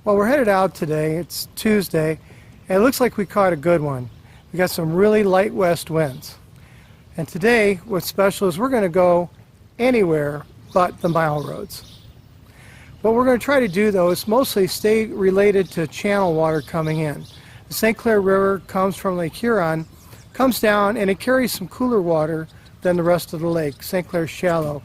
Well, we're headed out today. It's Tuesday, and it looks like we caught a good one. We got some really light west winds. And today, what's special is we're going to go anywhere but the mile roads. What we're going to try to do, though, is mostly stay related to channel water coming in. The St. Clair River comes from Lake Huron, comes down, and it carries some cooler water than the rest of the lake. St. Clair's shallow,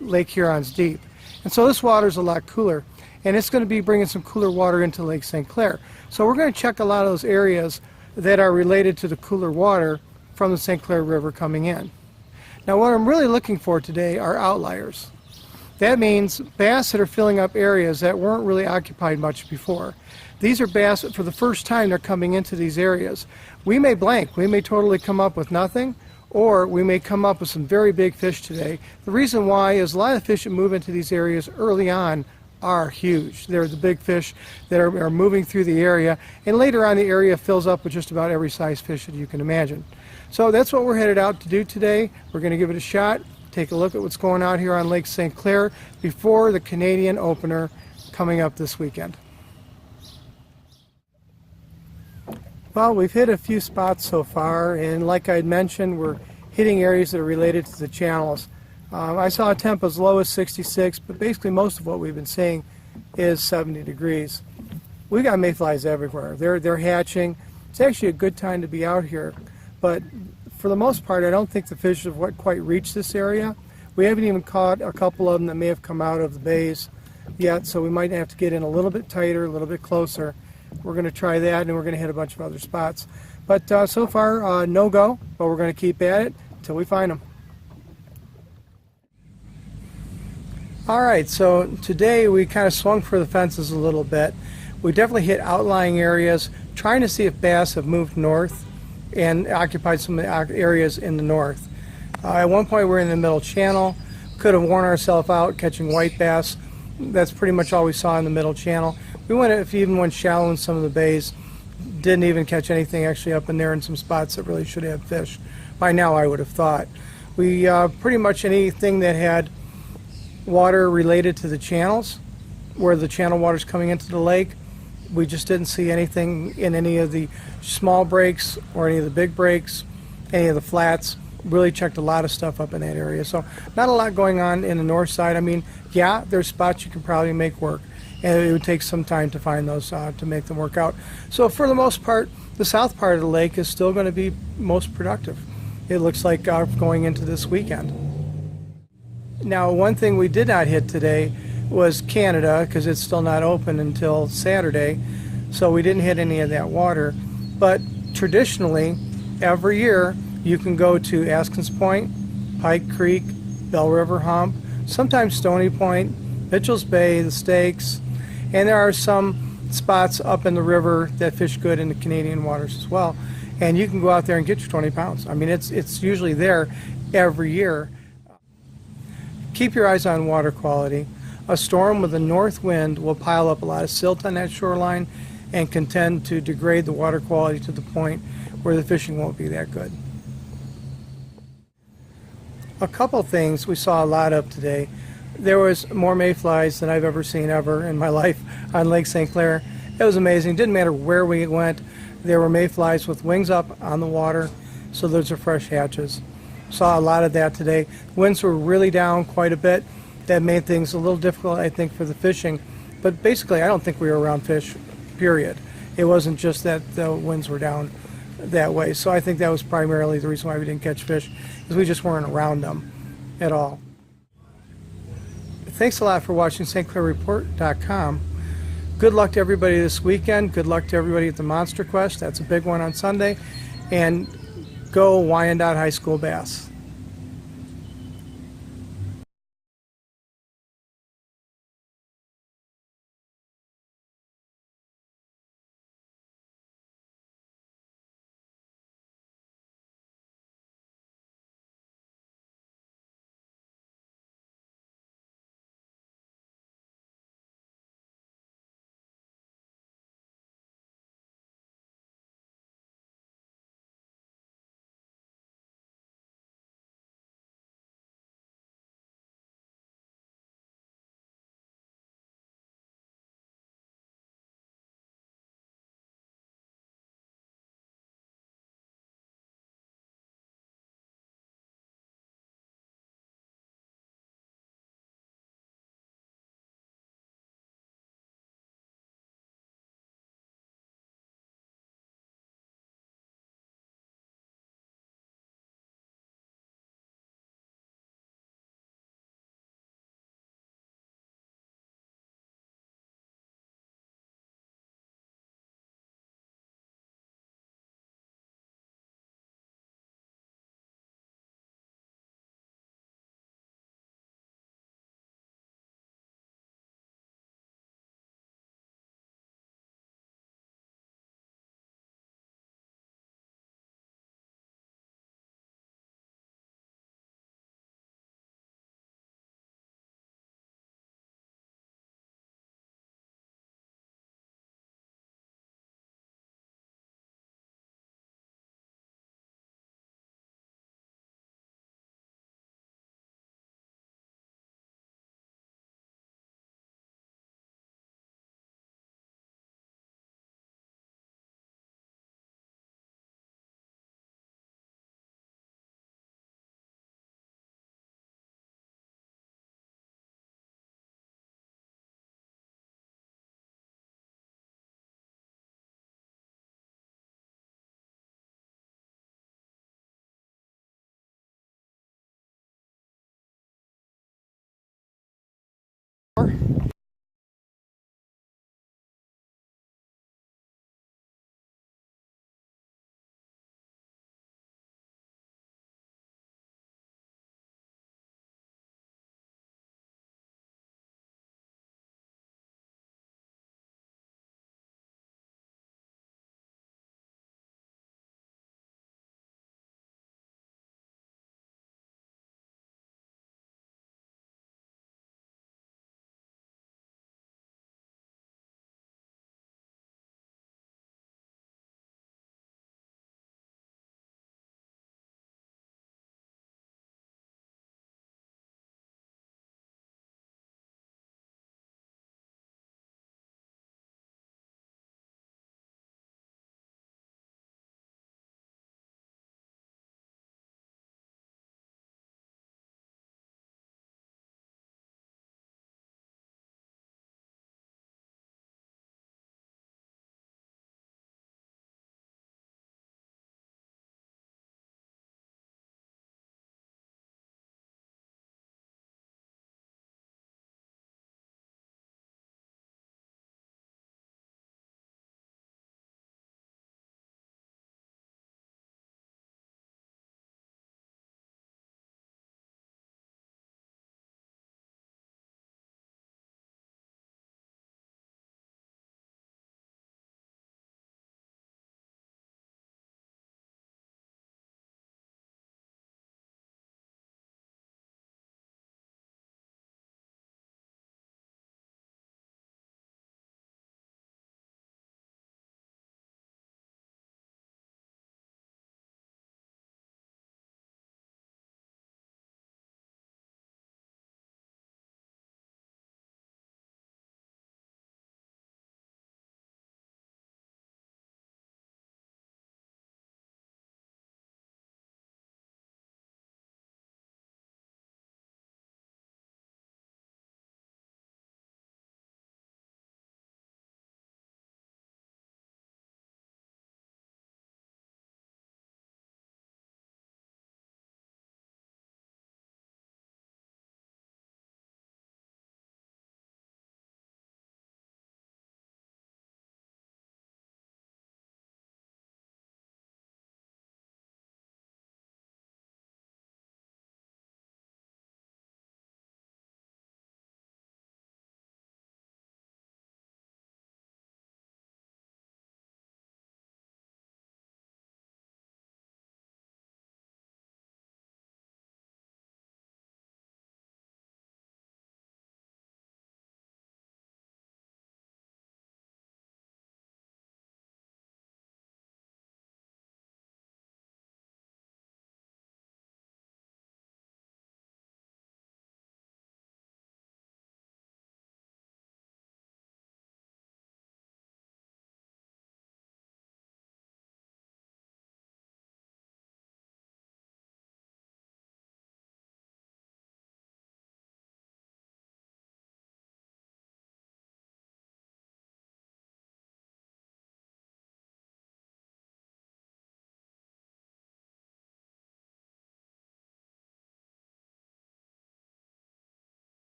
Lake Huron's deep. And so this water is a lot cooler. And it's going to be bringing some cooler water into Lake St. Clair. So we're going to check a lot of those areas that are related to the cooler water from the St. Clair River coming in. Now what I'm really looking for today are outliers. That means bass that are filling up areas that weren't really occupied much before. These are bass that for the first time they're coming into these areas. We may blank, we may totally come up with nothing, or we may come up with some very big fish today. The reason why is a lot of the fish that move into these areas early on are huge. They're the big fish that are moving through the area, and later on the area fills up with just about every size fish that you can imagine. So that's what we're headed out to do today. We're going to give it a shot, take a look at what's going on here on Lake St. Clair before the Canadian opener coming up this weekend. Well, we've hit a few spots so far, and like I had mentioned, we're hitting areas that are related to the channels. I saw a temp as low as 66, but basically most of what we've been seeing is 70 degrees. We got mayflies everywhere. They're hatching. It's actually a good time to be out here, but for the most part, I don't think the fish have quite reached this area. We haven't even caught a couple of them that may have come out of the bays yet, so we might have to get in a little bit tighter, a little bit closer. We're going to try that, and we're going to hit a bunch of other spots. But so far, no go, but we're going to keep at it until we find them. Alright, so today we kind of swung for the fences a little bit. We definitely hit outlying areas, trying to see if bass have moved north and occupied some areas in the north. At one point we were in the middle channel, could have worn ourselves out catching white bass. That's pretty much all we saw in the middle channel. We even went shallow in some of the bays, didn't even catch anything actually up in there in some spots that really should have fish. By now I would have thought. We pretty much anything that had water related to the channels, where the channel water is coming into the lake, we just didn't see anything in any of the small breaks or any of the big breaks, any of the flats. Really checked a lot of stuff up in that area. So not a lot going on in the north side. I mean, yeah, there's spots you can probably make work, and it would take some time to find those to make them work out. So for the most part, the south part of the lake is still going to be most productive. It looks like going into this weekend. Now, one thing we did not hit today was Canada, because it's still not open until Saturday, so we didn't hit any of that water. But traditionally, every year, you can go to Askins Point, Pike Creek, Bell River Hump, sometimes Stony Point, Mitchell's Bay, the Stakes, and there are some spots up in the river that fish good in the Canadian waters as well. And you can go out there and get your 20 pounds. I mean, it's usually there every year. Keep your eyes on water quality. A storm with a north wind will pile up a lot of silt on that shoreline and can tend to degrade the water quality to the point where the fishing won't be that good. A couple things we saw a lot of today. There was more mayflies than I've ever seen in my life on Lake St. Clair. It was amazing. Didn't matter where we went. There were mayflies with wings up on the water, so those are fresh hatches. Saw a lot of that today. Winds were really down quite a bit. That made things a little difficult, I think, for the fishing. But basically, I don't think we were around fish, period. It wasn't just that the winds were down that way. So I think that was primarily the reason why we didn't catch fish, because we just weren't around them at all. Thanks a lot for watching stclairreport.com. Good luck to everybody this weekend. Good luck to everybody at the Monster Quest. That's a big one on Sunday. And go Wyandotte High School Bass.